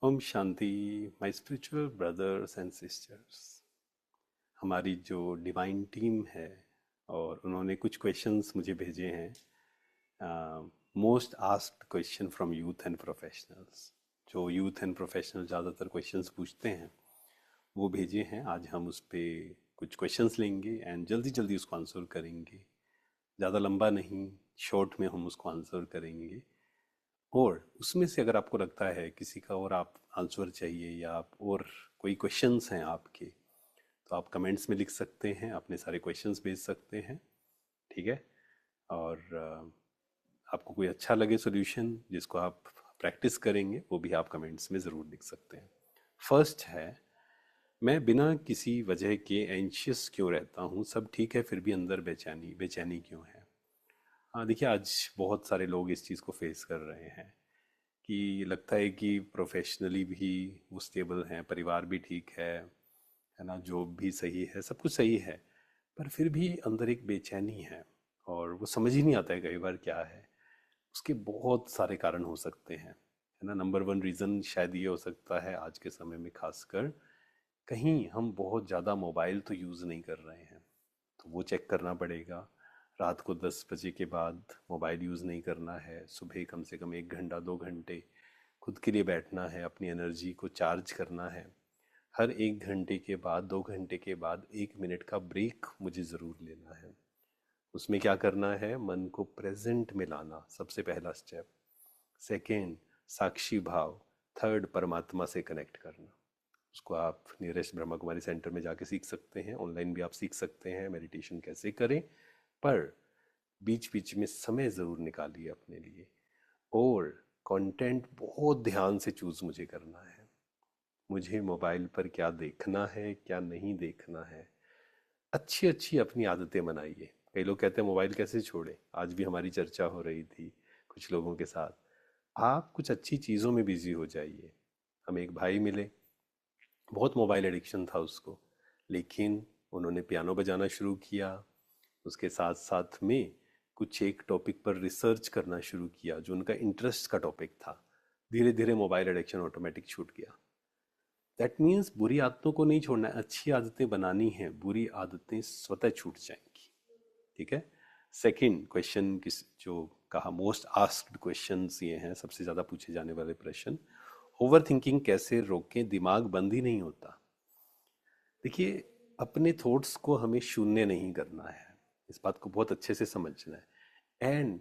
ओम शांति। My spiritual brothers and sisters, हमारी जो डिवाइन टीम है और उन्होंने कुछ क्वेश्चंस मुझे भेजे हैं। Most asked question from youth and professionals. जो यूथ एंड प्रोफेशनल ज़्यादातर क्वेश्चंस पूछते हैं वो भेजे हैं। आज हम उस पे कुछ क्वेश्चंस लेंगे एंड जल्दी जल्दी उसको आंसर करेंगे। ज़्यादा लंबा नहीं, शॉर्ट में हम उसको आंसर करेंगे। और उसमें से अगर आपको लगता है किसी का और आप आंसर चाहिए या आप और कोई क्वेश्चंस हैं आपके, तो आप कमेंट्स में लिख सकते हैं, अपने सारे क्वेश्चंस भेज सकते हैं। ठीक है। और आपको कोई अच्छा लगे सॉल्यूशन जिसको आप प्रैक्टिस करेंगे वो भी आप कमेंट्स में ज़रूर लिख सकते हैं। फर्स्ट है, मैं बिना किसी वजह के एंशियस क्यों रहता हूँ? सब ठीक है फिर भी अंदर बेचैनी बेचैनी क्यों है? हाँ देखिए, आज बहुत सारे लोग इस चीज़ को फेस कर रहे हैं कि लगता है कि प्रोफेशनली भी वो स्टेबल हैं, परिवार भी ठीक है ना, जॉब भी सही है, सब कुछ सही है, पर फिर भी अंदर एक बेचैनी है और वो समझ ही नहीं आता है कई बार क्या है। उसके बहुत सारे कारण हो सकते हैं, है ना। नंबर वन रीज़न शायद ये हो सकता है आज के समय में खासकर, कहीं हम बहुत ज़्यादा मोबाइल तो यूज़ नहीं कर रहे हैं, तो वो चेक करना पड़ेगा। रात को 10 बजे के बाद मोबाइल यूज़ नहीं करना है। सुबह कम से कम 1 घंटा 2 घंटे खुद के लिए बैठना है, अपनी एनर्जी को चार्ज करना है। हर 1 घंटे के बाद 2 घंटे के बाद 1 मिनट का ब्रेक मुझे ज़रूर लेना है। उसमें क्या करना है? मन को प्रेजेंट में लाना, सबसे पहला स्टेप। सेकेंड, साक्षी भाव। थर्ड, परमात्मा से कनेक्ट करना। उसको आप नियरेस्ट ब्रह्मा कुमारी सेंटर में जाके सीख सकते हैं, ऑनलाइन भी आप सीख सकते हैं मेडिटेशन कैसे करें। पर बीच बीच में समय ज़रूर निकालिए अपने लिए। और कंटेंट बहुत ध्यान से चूज़ मुझे करना है। मुझे मोबाइल पर क्या देखना है क्या नहीं देखना है। अच्छी अच्छी अपनी आदतें बनाइए। कई लोग कहते हैं मोबाइल कैसे छोड़े, आज भी हमारी चर्चा हो रही थी कुछ लोगों के साथ। आप कुछ अच्छी चीज़ों में बिजी हो जाइए। हमें एक भाई मिले, बहुत मोबाइल एडिक्शन था उसको, लेकिन उन्होंने पियानो बजाना शुरू किया। उसके साथ साथ में कुछ एक टॉपिक पर रिसर्च करना शुरू किया जो उनका इंटरेस्ट का टॉपिक था। धीरे धीरे मोबाइल एडिक्शन ऑटोमेटिक छूट गया। दैट मीन्स बुरी आदतों को नहीं छोड़ना है, अच्छी आदतें बनानी है, बुरी आदतें स्वतः छूट जाएंगी। ठीक है। सेकंड क्वेश्चन किस जो कहा, मोस्ट आस्क्ड क्वेश्चंस ये हैं, सबसे ज़्यादा पूछे जाने वाले प्रश्न। ओवर थिंकिंग कैसे रोकें, दिमाग बंद ही नहीं होता। देखिए, अपने थॉट्स को हमें शून्य नहीं करना है, इस बात को बहुत अच्छे से समझना है। एंड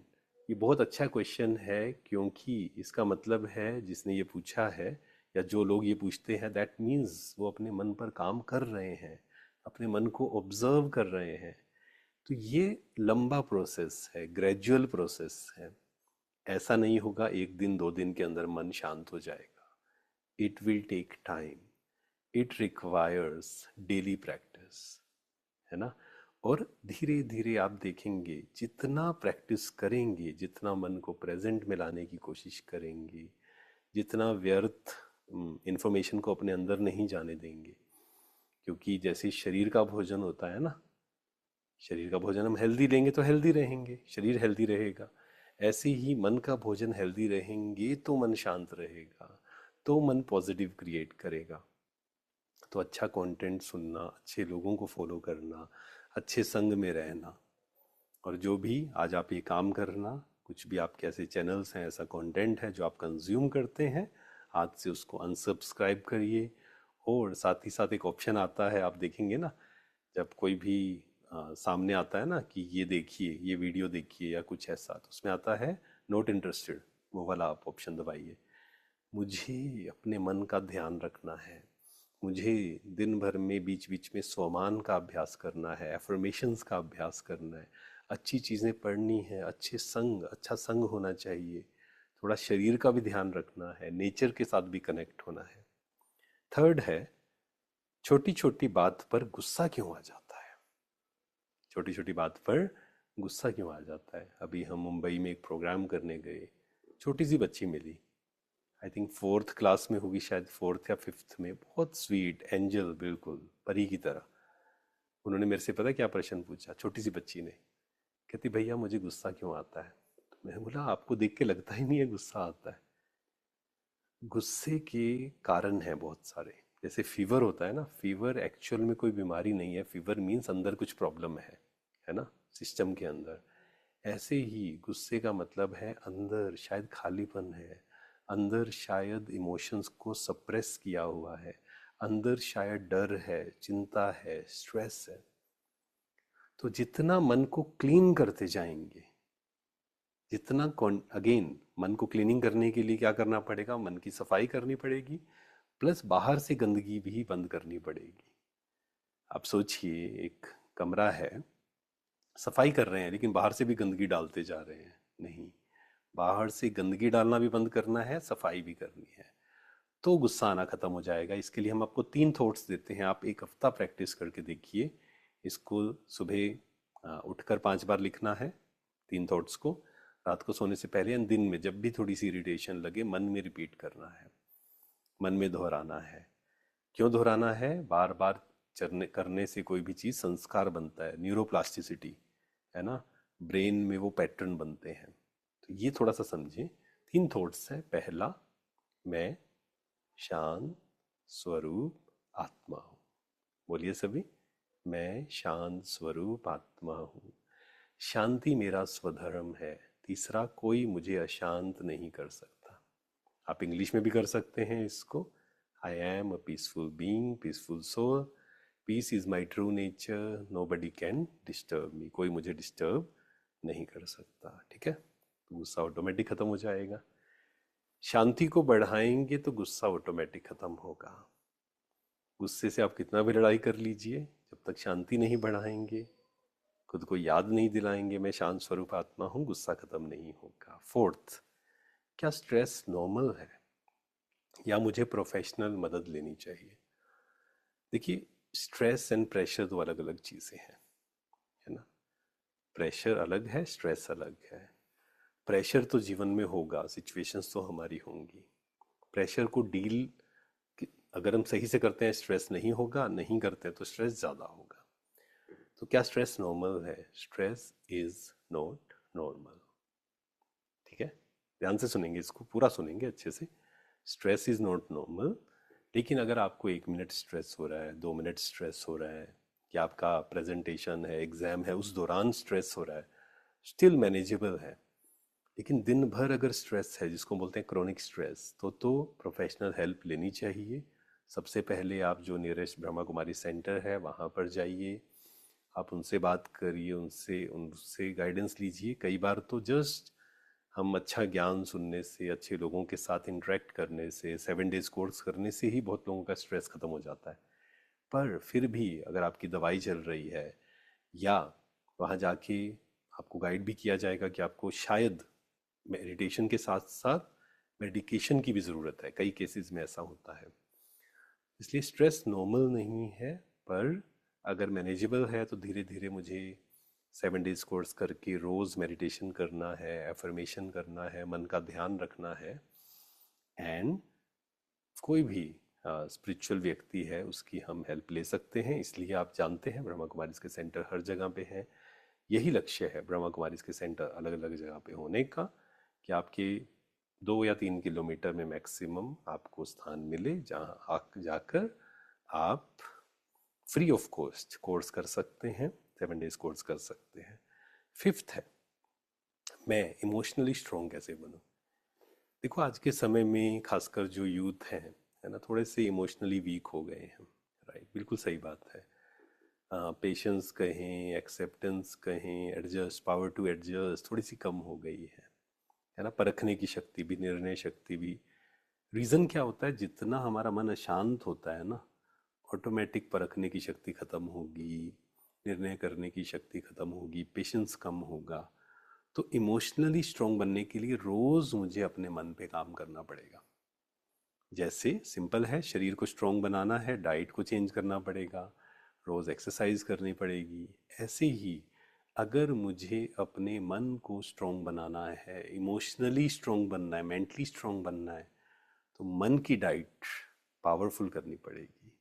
ये बहुत अच्छा क्वेश्चन है क्योंकि इसका मतलब है जिसने ये पूछा है या जो लोग ये पूछते हैं, दैट मीन्स वो अपने मन पर काम कर रहे हैं, अपने मन को ऑब्जर्व कर रहे हैं। तो ये लंबा प्रोसेस है, ग्रेजुअल प्रोसेस है। ऐसा नहीं होगा 1 दिन 2 दिन के अंदर मन शांत हो जाएगा। It will take time, it requires daily practice, है ना। और धीरे धीरे आप देखेंगे जितना प्रैक्टिस करेंगे, जितना मन को प्रेजेंट में लाने की कोशिश करेंगे, जितना व्यर्थ इंफॉर्मेशन को अपने अंदर नहीं जाने देंगे। क्योंकि जैसे शरीर का भोजन होता है ना, शरीर का भोजन हम हेल्दी लेंगे तो हेल्दी रहेंगे, शरीर हेल्दी रहेगा। ऐसे ही मन का भोजन हेल्दी रहेंगे तो मन शांत रहेगा, तो मन पॉजिटिव क्रिएट करेगा। तो अच्छा कंटेंट सुनना, अच्छे लोगों को फॉलो करना, अच्छे संग में रहना, और जो भी आज आप ये काम करना, कुछ भी आपके ऐसे चैनल्स हैं, ऐसा कंटेंट है जो आप कंज्यूम करते हैं, आज से उसको अनसब्सक्राइब करिए। और साथ ही साथ एक ऑप्शन आता है, आप देखेंगे ना, जब कोई भी सामने आता है ना कि ये देखिए, ये वीडियो देखिए या कुछ ऐसा, तो उसमें आता है नॉट इंटरेस्टेड, वो वाला आप ऑप्शन दबाइए। मुझे अपने मन का ध्यान रखना है, मुझे दिन भर में बीच बीच में स्वमान का अभ्यास करना है, एफर्मेशंस का अभ्यास करना है, अच्छी चीज़ें पढ़नी है, अच्छे संग, अच्छा संग होना चाहिए, थोड़ा शरीर का भी ध्यान रखना है, नेचर के साथ भी कनेक्ट होना है। थर्ड है, छोटी छोटी बात पर गुस्सा क्यों आ जाता है? छोटी छोटी बात पर गुस्सा क्यों आ जाता है? अभी हम मुंबई में एक प्रोग्राम करने गए, छोटी सी बच्ची मिली, आई थिंक फोर्थ क्लास में होगी शायद, फोर्थ या फिफ्थ में, बहुत स्वीट एंजल, बिल्कुल परी की तरह। उन्होंने मेरे से पता है क्या प्रश्न पूछा, छोटी सी बच्ची ने, कहती भैया मुझे गुस्सा क्यों आता है? तो मैंने बोला आपको देख के लगता ही नहीं है गुस्सा आता है। गुस्से के कारण हैं बहुत सारे। जैसे फीवर होता है ना, फीवर एक्चुअल में कोई बीमारी नहीं है, फीवर मीन्स अंदर कुछ प्रॉब्लम है ना, सिस्टम के अंदर। ऐसे ही गुस्से का मतलब है अंदर शायद खालीपन है, अंदर शायद इमोशंस को सप्रेस किया हुआ है, अंदर शायद डर है, चिंता है, स्ट्रेस है। तो जितना मन को क्लीन करते जाएंगे, जितना अगेन मन को क्लीनिंग करने के लिए क्या करना पड़ेगा, मन की सफाई करनी पड़ेगी, प्लस बाहर से गंदगी भी बंद करनी पड़ेगी। आप सोचिए, एक कमरा है, सफाई कर रहे हैं लेकिन बाहर से भी गंदगी डालते जा रहे हैं। नहीं, बाहर से गंदगी डालना भी बंद करना है, सफाई भी करनी है, तो गुस्सा आना खत्म हो जाएगा। इसके लिए हम आपको 3 थॉट्स देते हैं, आप एक हफ्ता प्रैक्टिस करके देखिए इसको। सुबह उठकर 5 बार लिखना है 3 थॉट्स को, रात को सोने से पहले या दिन में जब भी थोड़ी सी इरिटेशन लगे मन में रिपीट करना है, मन में दोहराना है। क्यों दोहराना है? बार बार चरने करने से कोई भी चीज़ संस्कार बनता है, न्यूरोप्लास्टिसिटी है ना, ब्रेन में वो पैटर्न बनते हैं। तो ये थोड़ा सा समझें। 3 थॉट्स है। पहला, मैं शांत स्वरूप आत्मा हूँ। बोलिए सभी, मैं शांत स्वरूप आत्मा हूँ। शांति मेरा स्वधर्म है। तीसरा, कोई मुझे अशांत नहीं कर सकता। आप इंग्लिश में भी कर सकते हैं इसको। I am a peaceful being, peaceful soul, peace is my true nature, nobody can disturb me. कोई मुझे डिस्टर्ब नहीं कर सकता। ठीक है, तो गुस्सा ऑटोमेटिक खत्म हो जाएगा। शांति को बढ़ाएंगे तो गुस्सा ऑटोमेटिक खत्म होगा। गुस्से से आप कितना भी लड़ाई कर लीजिए, जब तक शांति नहीं बढ़ाएंगे, खुद को याद नहीं दिलाएंगे मैं शांत स्वरूप आत्मा हूँ, गुस्सा खत्म नहीं होगा। फोर्थ, क्या स्ट्रेस नॉर्मल है या मुझे प्रोफेशनल मदद लेनी चाहिए? देखिए, स्ट्रेस एंड प्रेशर दो अलग अलग चीज़ें हैं, है ना। प्रेशर अलग है, स्ट्रेस अलग है। प्रेशर तो जीवन में होगा, सिचुएशंस तो हमारी होंगी। प्रेशर को डील अगर हम सही से करते हैं स्ट्रेस नहीं होगा, नहीं करते हैं तो स्ट्रेस ज़्यादा होगा। तो क्या स्ट्रेस नॉर्मल है? Stress is not normal. ठीक है, ध्यान से सुनेंगे, इसको पूरा सुनेंगे अच्छे से। Stress is not normal. लेकिन अगर आपको 1 मिनट स्ट्रेस हो रहा है, 2 मिनट स्ट्रेस हो रहा है, कि आपका प्रेजेंटेशन है, एग्जाम है, उस दौरान स्ट्रेस हो रहा है, स्टिल मैनेजेबल है। लेकिन दिन भर अगर स्ट्रेस है, जिसको बोलते हैं क्रोनिक स्ट्रेस, तो प्रोफेशनल हेल्प लेनी चाहिए। सबसे पहले आप जो नियरेस्ट ब्रह्मा कुमारी सेंटर है वहाँ पर जाइए, आप उनसे बात करिए, उनसे उनसे गाइडेंस लीजिए। कई बार तो जस्ट हम अच्छा ज्ञान सुनने से, अच्छे लोगों के साथ इंटरेक्ट करने से, 7 डेज कोर्स करने से ही बहुत लोगों का स्ट्रेस खत्म हो जाता है। पर फिर भी अगर आपकी दवाई चल रही है, या वहाँ जाके आपको गाइड भी किया जाएगा कि आपको शायद मेडिटेशन के साथ साथ मेडिकेशन की भी ज़रूरत है, कई केसेस में ऐसा होता है। इसलिए स्ट्रेस नॉर्मल नहीं है, पर अगर मैनेजेबल है तो धीरे धीरे मुझे 7 डेज कोर्स करके रोज़ मेडिटेशन करना है, एफर्मेशन करना है, मन का ध्यान रखना है। एंड कोई भी स्पिरिचुअल व्यक्ति है उसकी हम हेल्प ले सकते हैं। इसलिए आप जानते हैं ब्रह्मा कुमारीज के सेंटर हर जगह पे हैं। यही लक्ष्य है ब्रह्मा कुमारीज के सेंटर अलग अलग जगह पे होने का, कि आपके 2 या 3 किलोमीटर में मैक्सिमम आपको स्थान मिले जहाँ जाकर आप फ्री ऑफ कॉस्ट कोर्स कर सकते हैं, 7 डेज कोर्स कर सकते हैं। फिफ्थ है, मैं इमोशनली स्ट्रोंग कैसे बनूं? देखो, आज के समय में खासकर जो यूथ है ना, थोड़े से इमोशनली वीक हो गए हैं। राइट, बिल्कुल सही बात है। पेशेंस कहें, एक्सेप्टेंस कहें, एडजस्ट, पावर टू एडजस्ट थोड़ी सी कम हो गई है ना। परखने की शक्ति भी, निर्णय शक्ति भी। रीज़न क्या होता है? जितना हमारा मन अशांत होता है ना, ऑटोमेटिक परखने की शक्ति खत्म होगी, निर्णय करने की शक्ति खत्म होगी, पेशेंस कम होगा। तो इमोशनली स्ट्रांग बनने के लिए रोज मुझे अपने मन पे काम करना पड़ेगा। जैसे सिंपल है, शरीर को स्ट्रांग बनाना है, डाइट को चेंज करना पड़ेगा, रोज एक्सरसाइज करनी पड़ेगी। ऐसे ही अगर मुझे अपने मन को स्ट्रांग बनाना है, इमोशनली स्ट्रांग बनना है, मेंटली स्ट्रांग बनना है, तो मन की डाइट पावरफुल करनी पड़ेगी।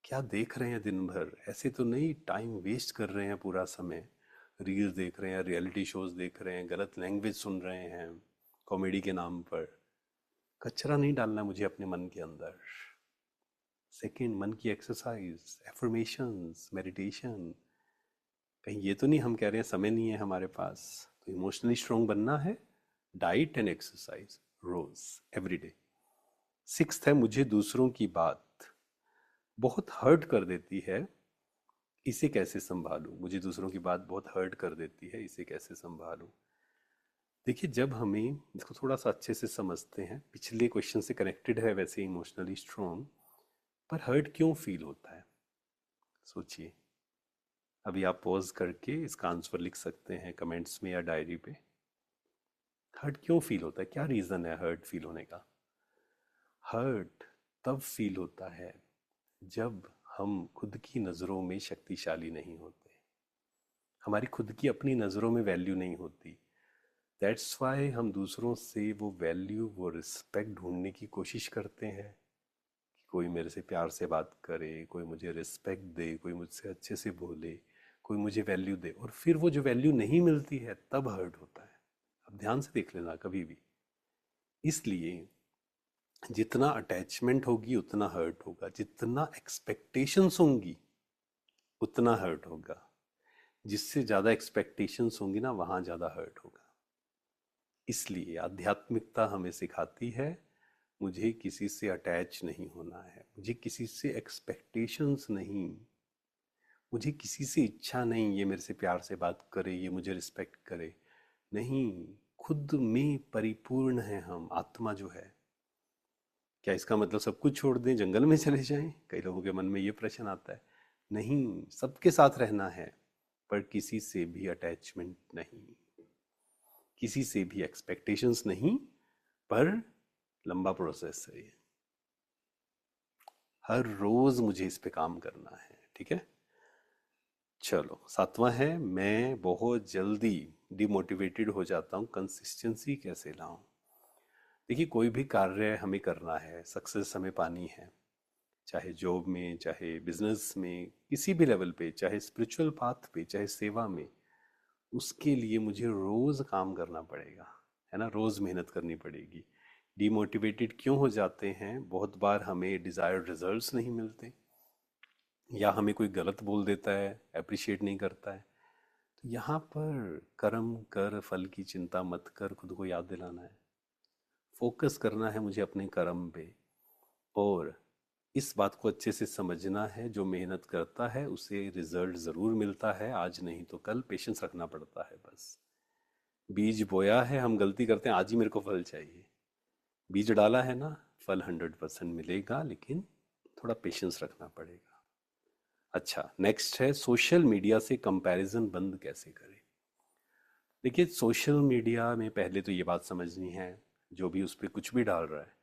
क्या देख रहे हैं दिन भर? ऐसे तो नहीं टाइम वेस्ट कर रहे हैं पूरा समय, रील्स देख रहे हैं, रियलिटी शोज देख रहे हैं, गलत लैंग्वेज सुन रहे हैं कॉमेडी के नाम पर। कचरा नहीं डालना मुझे अपने मन के अंदर। सेकंड, मन की एक्सरसाइज, एफर्मेशंस, मेडिटेशन। कहीं ये तो नहीं हम कह रहे हैं समय नहीं है हमारे पास। तो इमोशनली स्ट्रोंग बनना है, डाइट एंड एक्सरसाइज रोज, एवरीडे। सिक्स्थ है, मुझे दूसरों की बात बहुत हर्ट कर देती है, इसे कैसे संभालूं। मुझे दूसरों की बात बहुत हर्ट कर देती है, इसे कैसे संभालूं। देखिए, जब हमें इसको थोड़ा सा अच्छे से समझते हैं, पिछले क्वेश्चन से कनेक्टेड है वैसे, इमोशनली स्ट्रोंग, पर हर्ट क्यों फील होता है, सोचिए। अभी आप पॉज करके इसका आंसर लिख सकते हैं कमेंट्स में या डायरी पे। हर्ट क्यों फील होता है, क्या रीज़न है हर्ट फील होने का। हर्ट तब फील होता है जब हम खुद की नज़रों में शक्तिशाली नहीं होते, हमारी खुद की अपनी नज़रों में वैल्यू नहीं होती। दैट्स वाई हम दूसरों से वो वैल्यू, वो रिस्पेक्ट ढूंढने की कोशिश करते हैं कि कोई मेरे से प्यार से बात करे, कोई मुझे रिस्पेक्ट दे, कोई मुझसे अच्छे से बोले, कोई मुझे वैल्यू दे। और फिर वो जो वैल्यू नहीं मिलती है तब हर्ट होता है। अब ध्यान से देख लेना कभी भी। इसलिए जितना अटैचमेंट होगी उतना हर्ट होगा, जितना एक्सपेक्टेशंस होंगी उतना हर्ट होगा। जिससे ज़्यादा एक्सपेक्टेशंस होंगी ना, वहाँ ज़्यादा हर्ट होगा। इसलिए आध्यात्मिकता हमें सिखाती है, मुझे किसी से अटैच नहीं होना है, मुझे किसी से एक्सपेक्टेशंस नहीं, मुझे किसी से इच्छा नहीं ये मेरे से प्यार से बात करे, ये मुझे रिस्पेक्ट करे। नहीं, खुद में परिपूर्ण है हम, आत्मा जो है। क्या इसका मतलब सब कुछ छोड़ दें, जंगल में चले जाएं? कई लोगों के मन में ये प्रश्न आता है। नहीं, सबके साथ रहना है, पर किसी से भी अटैचमेंट नहीं, किसी से भी एक्सपेक्टेशंस नहीं। पर लंबा प्रोसेस है ये, हर रोज मुझे इस पे काम करना है, ठीक है। चलो, सातवां है, मैं बहुत जल्दी डिमोटिवेटेड हो जाता हूँ, कंसिस्टेंसी कैसे लाऊं। देखिए, कोई भी कार्य हमें करना है, सक्सेस हमें पानी है, चाहे जॉब में, चाहे बिजनेस में, किसी भी लेवल पे, चाहे स्पिरिचुअल पाथ पे, चाहे सेवा में, उसके लिए मुझे रोज काम करना पड़ेगा, है ना, रोज मेहनत करनी पड़ेगी। डिमोटिवेटेड क्यों हो जाते हैं, बहुत बार हमें डिजायर्ड रिजल्ट्स नहीं मिलते, या हमें कोई गलत बोल देता है, अप्रिशिएट नहीं करता है। तो यहाँ पर कर्म कर, फल की चिंता मत कर, खुद को याद दिलाना है, फोकस करना है मुझे अपने कर्म पे। और इस बात को अच्छे से समझना है, जो मेहनत करता है उसे रिजल्ट ज़रूर मिलता है, आज नहीं तो कल, पेशेंस रखना पड़ता है बस। बीज बोया है, हम गलती करते हैं, आज ही मेरे को फल चाहिए। बीज डाला है ना, फल 100% मिलेगा, लेकिन थोड़ा पेशेंस रखना पड़ेगा। अच्छा, नेक्स्ट है, सोशल मीडिया से कंपैरिजन बंद कैसे करें। देखिए, सोशल मीडिया में पहले तो ये बात समझनी है, जो भी उस पर कुछ भी डाल रहा है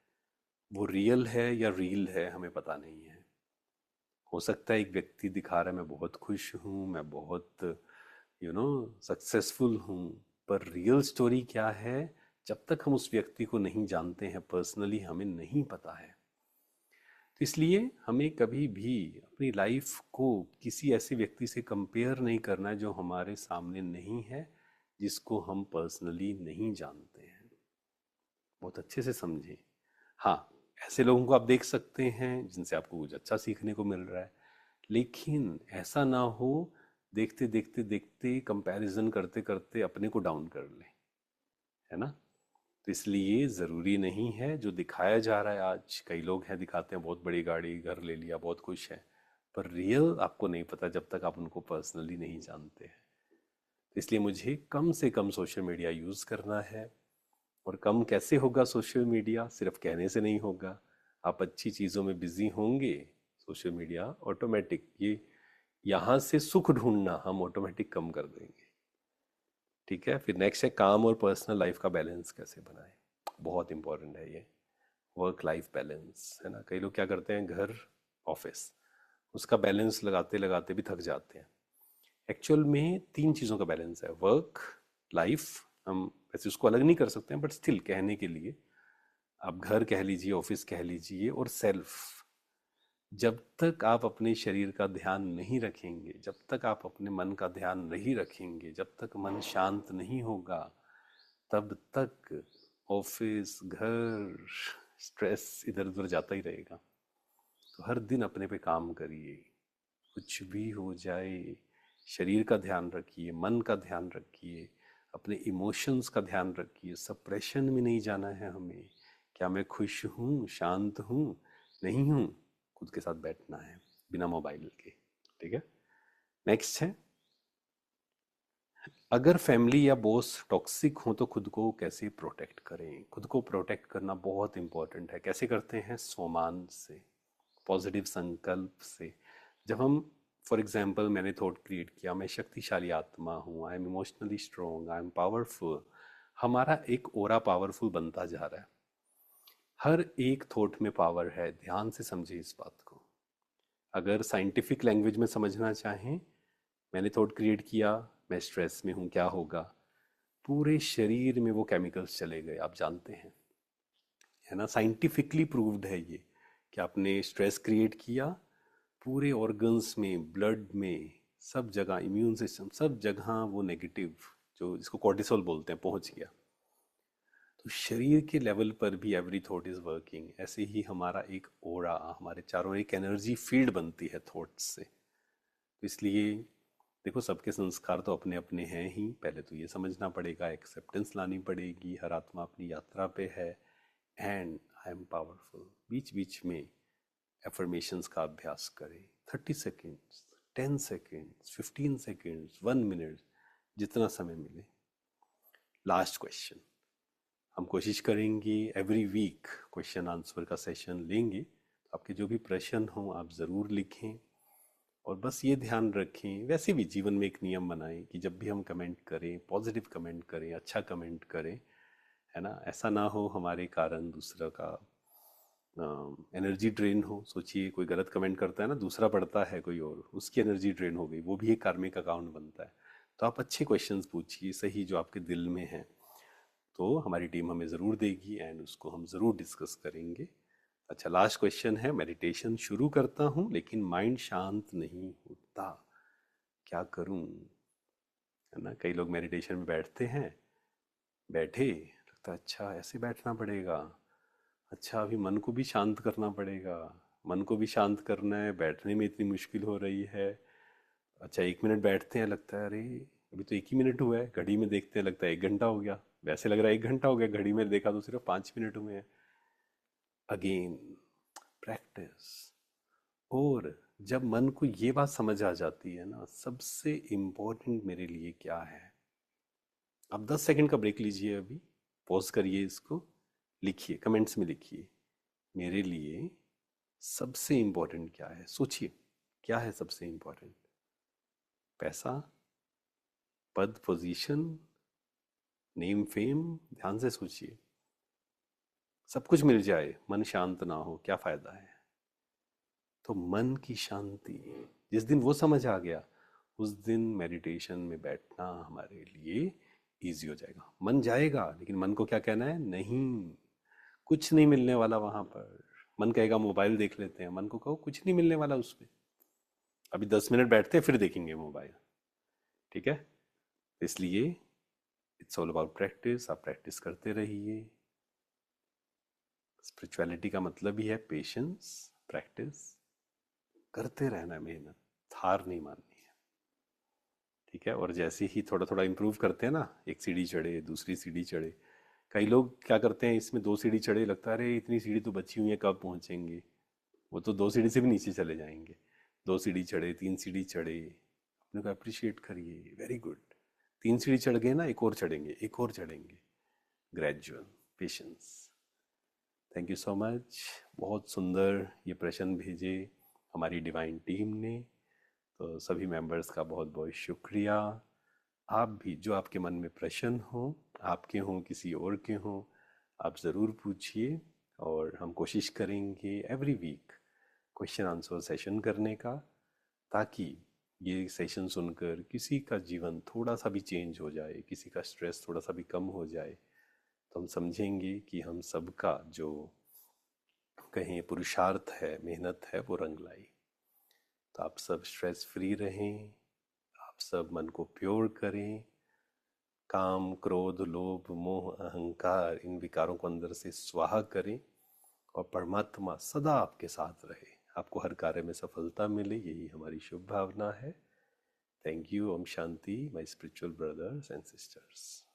वो रियल है या रील है, हमें पता नहीं है। हो सकता है एक व्यक्ति दिखा रहा है, मैं बहुत खुश हूँ, मैं बहुत सक्सेसफुल हूँ, पर रियल स्टोरी क्या है, जब तक हम उस व्यक्ति को नहीं जानते हैं पर्सनली, हमें नहीं पता है। तो इसलिए हमें कभी भी अपनी लाइफ को किसी ऐसे व्यक्ति से कंपेयर नहीं करना है जो हमारे सामने नहीं है, जिसको हम पर्सनली नहीं जानते हैं। बहुत अच्छे से समझें। हाँ, ऐसे लोगों को आप देख सकते हैं जिनसे आपको कुछ अच्छा सीखने को मिल रहा है, लेकिन ऐसा ना हो देखते देखते देखते, कंपैरिजन करते करते अपने को डाउन कर ले, है ना। तो इसलिए ज़रूरी नहीं है जो दिखाया जा रहा है। आज कई लोग हैं दिखाते हैं बहुत बड़ी गाड़ी, घर ले लिया, बहुत खुश है, पर रियल आपको नहीं पता जब तक आप उनको पर्सनली नहीं जानते हैं। तो इसलिए मुझे कम से कम सोशल मीडिया यूज़ करना है। और कम कैसे होगा सोशल मीडिया, सिर्फ कहने से नहीं होगा। आप अच्छी चीज़ों में बिजी होंगे, सोशल मीडिया ऑटोमेटिक, ये यहाँ से सुख ढूंढना हम ऑटोमेटिक कम कर देंगे, ठीक है। फिर नेक्स्ट है, काम और पर्सनल लाइफ का बैलेंस कैसे बनाएं। बहुत इंपॉर्टेंट है ये, वर्क लाइफ बैलेंस, है ना। कई लोग क्या करते हैं, घर ऑफिस, उसका बैलेंस लगाते लगाते भी थक जाते हैं। एक्चुअल में तीन चीज़ों का बैलेंस है, वर्क लाइफ, हम वैसे उसको अलग नहीं कर सकते हैं, बट स्टिल कहने के लिए आप घर कह लीजिए, ऑफिस कह लीजिए, और सेल्फ। जब तक आप अपने शरीर का ध्यान नहीं रखेंगे, जब तक आप अपने मन का ध्यान नहीं रखेंगे, जब तक मन शांत नहीं होगा, तब तक ऑफिस, घर, स्ट्रेस इधर उधर जाता ही रहेगा। तो हर दिन अपने पे काम करिए, कुछ भी हो जाए शरीर का ध्यान रखिए, मन का ध्यान रखिए, अपने इमोशंस का ध्यान रखिए। सप्रेशन में नहीं जाना है हमें। क्या मैं खुश हूँ, शांत हूँ, नहीं हूँ, खुद के साथ बैठना है बिना मोबाइल के। ठीक है। नेक्स्ट है, अगर फैमिली या बॉस टॉक्सिक हो तो खुद को कैसे प्रोटेक्ट करें। खुद को प्रोटेक्ट करना बहुत इंपॉर्टेंट है। कैसे करते हैं? सोमान से, पॉजिटिव संकल्प से। जब हम, फॉर एग्जाम्पल, मैंने थॉट क्रिएट किया, मैं शक्तिशाली आत्मा हूँ, I am emotionally strong, I am powerful, हमारा एक ओरा पावरफुल बनता जा रहा है। हर एक थॉट में पावर है, ध्यान से समझे इस बात को। अगर साइंटिफिक लैंग्वेज में समझना चाहें, मैंने थॉट क्रिएट किया, मैं स्ट्रेस में हूँ, क्या होगा? पूरे शरीर में वो केमिकल्स चले गए, आप जानते हैं, है ना। साइंटिफिकली प्रूव्ड है ये कि आपने स्ट्रेस क्रिएट किया, पूरे ऑर्गन्स में, ब्लड में, सब जगह, इम्यून सिस्टम, सब जगह वो नेगेटिव, जो जिसको कॉर्टिसोल बोलते हैं, पहुंच गया। तो शरीर के लेवल पर भी एवरी थॉट इज वर्किंग। ऐसे ही हमारा एक ओरा, हमारे चारों एक एनर्जी फील्ड बनती है थॉट्स से। तो इसलिए देखो, सबके संस्कार तो अपने अपने हैं ही। पहले तो ये समझना पड़ेगा, एक्सेप्टेंस लानी पड़ेगी, हर आत्मा अपनी यात्रा पे है, एंड आई एम पावरफुल। बीच बीच में एफर्मेशंस का अभ्यास करें, 30 सेकेंड्स, 10 सेकेंड्स, 15 सेकेंड्स, 1 मिनट, जितना समय मिले। लास्ट क्वेश्चन, हम कोशिश करेंगे एवरी वीक क्वेश्चन आंसर का सेशन लेंगे। आपके जो भी प्रश्न हों आप ज़रूर लिखें, और बस ये ध्यान रखें, वैसे भी जीवन में एक नियम बनाएं कि जब भी हम कमेंट करें, पॉजिटिव कमेंट करें, अच्छा कमेंट करें, है ना। ऐसा ना हो हमारे कारण दूसरा का एनर्जी ड्रेन हो। सोचिए, कोई गलत कमेंट करता है ना, दूसरा पढ़ता है कोई और, उसकी एनर्जी ड्रेन हो गई, वो भी एक कार्मिक अकाउंट बनता है। तो आप अच्छे क्वेश्चंस पूछिए, सही, जो आपके दिल में हैं, तो हमारी टीम हमें ज़रूर देगी एंड उसको हम ज़रूर डिस्कस करेंगे। अच्छा, लास्ट क्वेश्चन है, मेडिटेशन शुरू करता हूँ लेकिन माइंड शांत नहीं होता, क्या करूँ? है ना, कई लोग मेडिटेशन में बैठते हैं, बैठे, लगता है अच्छा ऐसे बैठना पड़ेगा, अच्छा अभी मन को भी शांत करना पड़ेगा, मन को भी शांत करना है, बैठने में इतनी मुश्किल हो रही है। अच्छा 1 मिनट बैठते हैं, लगता है अरे अभी तो 1 ही मिनट हुआ है, घड़ी में देखते हैं लगता है 1 घंटा हो गया, वैसे लग रहा है 1 घंटा हो गया, घड़ी में देखा तो सिर्फ 5 मिनट हुए हैं। Again practice. और जब मन को ये बात समझ आ जाती है ना, सबसे इम्पोर्टेंट मेरे लिए क्या है, आप 10 सेकंड का ब्रेक लीजिए, अभी पॉज करिए, इसको लिखिए, कमेंट्स में लिखिए, मेरे लिए सबसे इम्पोर्टेंट क्या है। सोचिए, क्या है सबसे इम्पोर्टेंट? पैसा, पद, पोजीशन, नेम, फेम? ध्यान से सोचिए। सब कुछ मिल जाए, मन शांत ना हो, क्या फायदा है? तो मन की शांति, जिस दिन वो समझ आ गया, उस दिन मेडिटेशन में बैठना हमारे लिए इजी हो जाएगा। मन जाएगा, लेकिन मन को क्या कहना है? नहीं, कुछ नहीं मिलने वाला वहां पर। मन कहेगा मोबाइल देख लेते हैं, मन को कहो कुछ नहीं मिलने वाला उसमें, अभी 10 मिनट बैठते हैं फिर देखेंगे मोबाइल। ठीक है। इसलिए इट्स ऑल अबाउट प्रैक्टिस, आप प्रैक्टिस करते रहिए। स्पिरिचुअलिटी का मतलब ही है पेशेंस, प्रैक्टिस करते रहना, मेहनत, हार नहीं माननी है। ठीक है। और जैसे ही थोड़ा थोड़ा इम्प्रूव करते हैं ना, एक सीढ़ी चढ़े, दूसरी सीढ़ी चढ़े, कई लोग क्या करते हैं, इसमें 2 सीढ़ी चढ़े, लगता है अरे इतनी सीढ़ी तो बची हुई है, कब पहुंचेंगे? वो तो 2 सीढ़ी से भी नीचे चले जाएंगे। 2 सीढ़ी चढ़े, 3 सीढ़ी चढ़े, अपने को अप्रिशिएट करिए, वेरी गुड। 3 सीढ़ी चढ़ गए ना, एक और चढ़ेंगे, एक और चढ़ेंगे, gradual, patience. Thank you so much. बहुत सुंदर ये प्रश्न भेजे हमारी डिवाइन टीम ने, तो सभी मेंबर्स का बहुत बहुत शुक्रिया। आप भी, जो आपके मन में प्रश्न हो, आपके हों किसी और के हों, आप ज़रूर पूछिए, और हम कोशिश करेंगे every week question answer session करने का, ताकि ये सेशन सुनकर किसी का जीवन थोड़ा सा भी चेंज हो जाए, किसी का स्ट्रेस थोड़ा सा भी कम हो जाए, तो हम समझेंगे कि हम सबका जो कहें पुरुषार्थ है, मेहनत है, वो रंग लाई। तो आप सब स्ट्रेस फ्री रहें, आप सब मन को प्योर करें, काम, क्रोध, लोभ, मोह, अहंकार, इन विकारों को अंदर से स्वाहा करें, और परमात्मा सदा आपके साथ रहे, आपको हर कार्य में सफलता मिले, यही हमारी शुभ भावना है। Thank you. ओम शांति, my spiritual brothers and sisters.